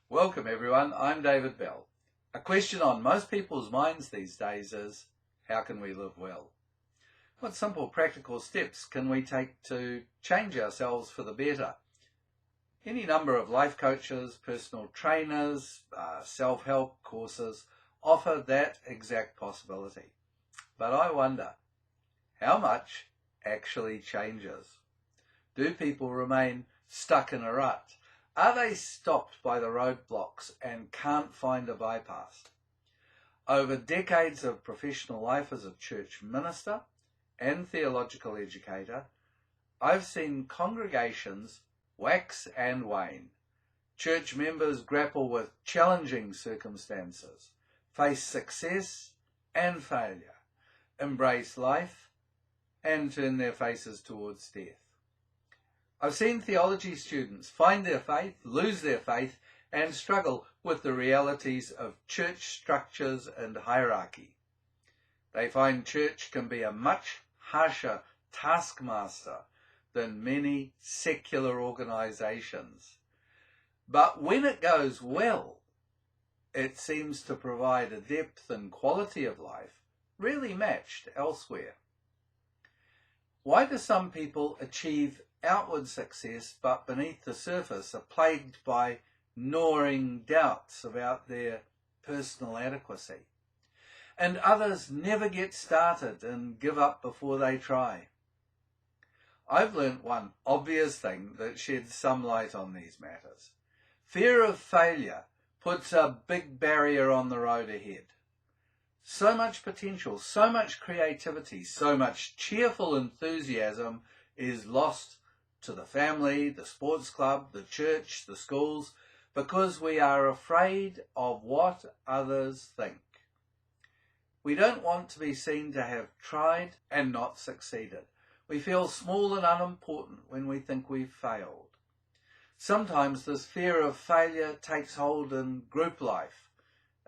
Welcome everyone, I'm David Bell. A question on most people's minds these days is, how can we live well? What simple practical steps can we take to change ourselves for the better? Any number of life coaches, personal trainers, self-help courses offer that exact possibility. But I wonder, how much actually changes? Do people remain stuck in a rut? Are they stopped by the roadblocks and can't find a bypass? Over decades of professional life as a church minister and theological educator, I've seen congregations wax and wane. Church members grapple with challenging circumstances, face success and failure, embrace life and turn their faces towards death. I've seen theology students find their faith, lose their faith, and struggle with the realities of church structures and hierarchy. They find church can be a much harsher taskmaster than many secular organisations. But when it goes well, it seems to provide a depth and quality of life really matched elsewhere. Why do some people achieve outward success but beneath the surface are plagued by gnawing doubts about their personal adequacy? And others never get started and give up before they try. I've learnt one obvious thing that sheds some light on these matters. Fear of failure puts a big barrier on the road ahead. So much potential, so much creativity, so much cheerful enthusiasm is lost to the family, the sports club, the church, the schools, because we are afraid of what others think. We don't want to be seen to have tried and not succeeded. We feel small and unimportant when we think we've failed. Sometimes this fear of failure takes hold in group life,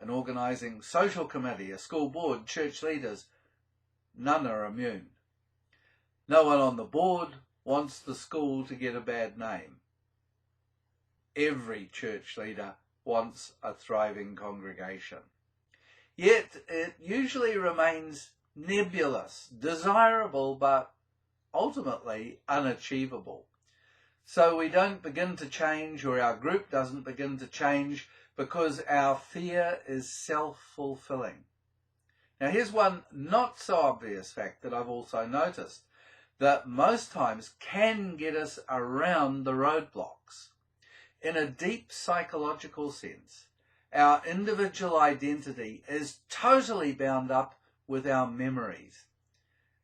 an organising social committee, a school board, church leaders. None are immune. No one on the board wants the school to get a bad name. Every church leader wants a thriving congregation. Yet it usually remains nebulous, desirable, but ultimately unachievable. So we don't begin to change, or our group doesn't begin to change, because our fear is self-fulfilling. Now here's one not so obvious fact that I've also noticed, that most times can get us around the roadblocks. In a deep psychological sense, our individual identity is totally bound up with our memories.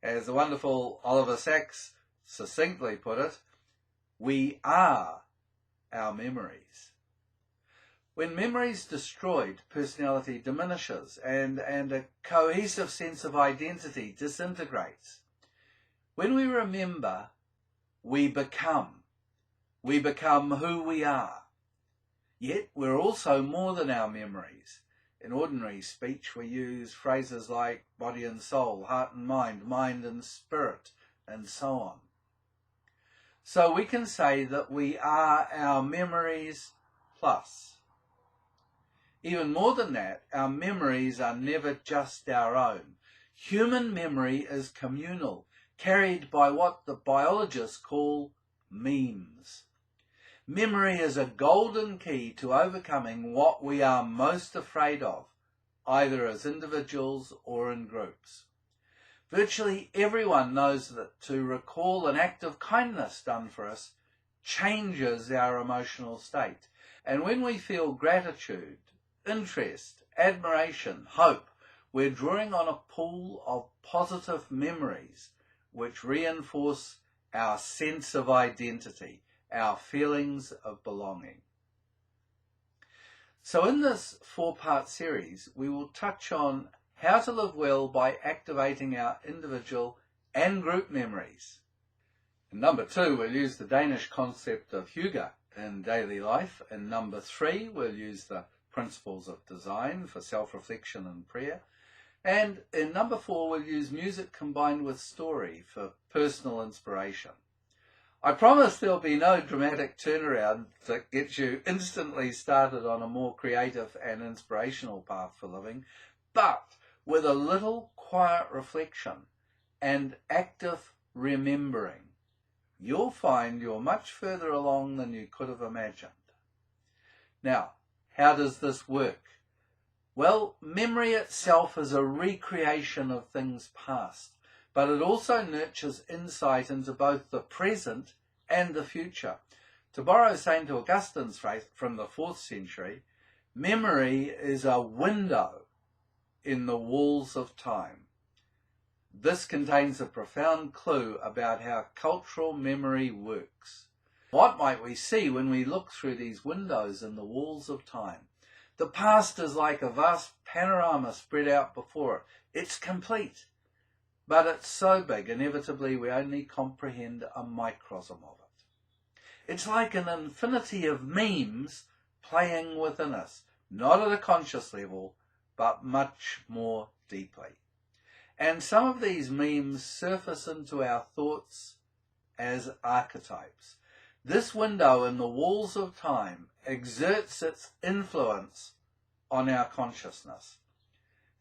As the wonderful Oliver Sacks succinctly put it, we are our memories. When memory is destroyed, personality diminishes and a cohesive sense of identity disintegrates. When we remember, we become who we are. Yet we're also more than our memories. In ordinary speech we use phrases like body and soul, heart and mind and spirit, and so on. So we can say that we are our memories plus. Even more than that, our memories are never just our own. Human memory is communal, carried by what the biologists call memes. Memory is a golden key to overcoming what we are most afraid of, either as individuals or in groups. Virtually everyone knows that to recall an act of kindness done for us changes our emotional state. And when we feel gratitude, interest, admiration, hope, we're drawing on a pool of positive memories which reinforce our sense of identity, our feelings of belonging. So in this 4-part series, we will touch on how to live well by activating our individual and group memories. In number 2, we'll use the Danish concept of Hygge in daily life. In number 3, we'll use the principles of design for self-reflection and prayer. And in number 4, we'll use music combined with story for personal inspiration. I promise there'll be no dramatic turnaround that gets you instantly started on a more creative and inspirational path for living, but with a little quiet reflection and active remembering, you'll find you're much further along than you could have imagined. Now, how does this work? Well, memory itself is a recreation of things past, but it also nurtures insight into both the present and the future. To borrow St. Augustine's phrase from the 4th century, memory is a window in the walls of time. This contains a profound clue about how cultural memory works. What might we see when we look through these windows in the walls of time? The past is like a vast panorama spread out before it. It's complete, but it's so big, inevitably we only comprehend a microcosm of it. It's like an infinity of memes playing within us, not at a conscious level, but much more deeply. And some of these memes surface into our thoughts as archetypes. This window in the walls of time exerts its influence on our consciousness.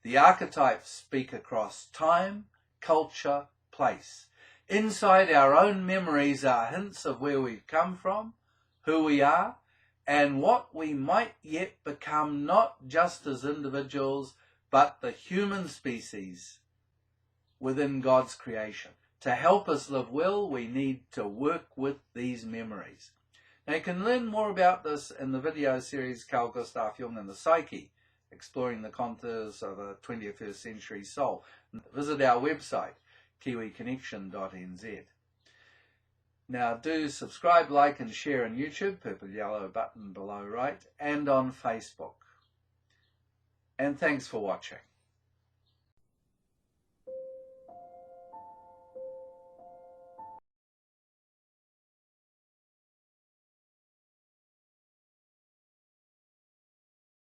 The archetypes speak across time, culture, place. Inside our own memories are hints of where we've come from, who we are, and what we might yet become, not just as individuals, but the human species within God's creation. To help us live well, we need to work with these memories. Now, you can learn more about this in the video series Carl Gustav Jung and the Psyche, exploring the contours of a 21st century soul. Visit our website, kiwiconnexion.nz. Now, do subscribe, like and share on YouTube, purple yellow button below right, and on Facebook. And thanks for watching.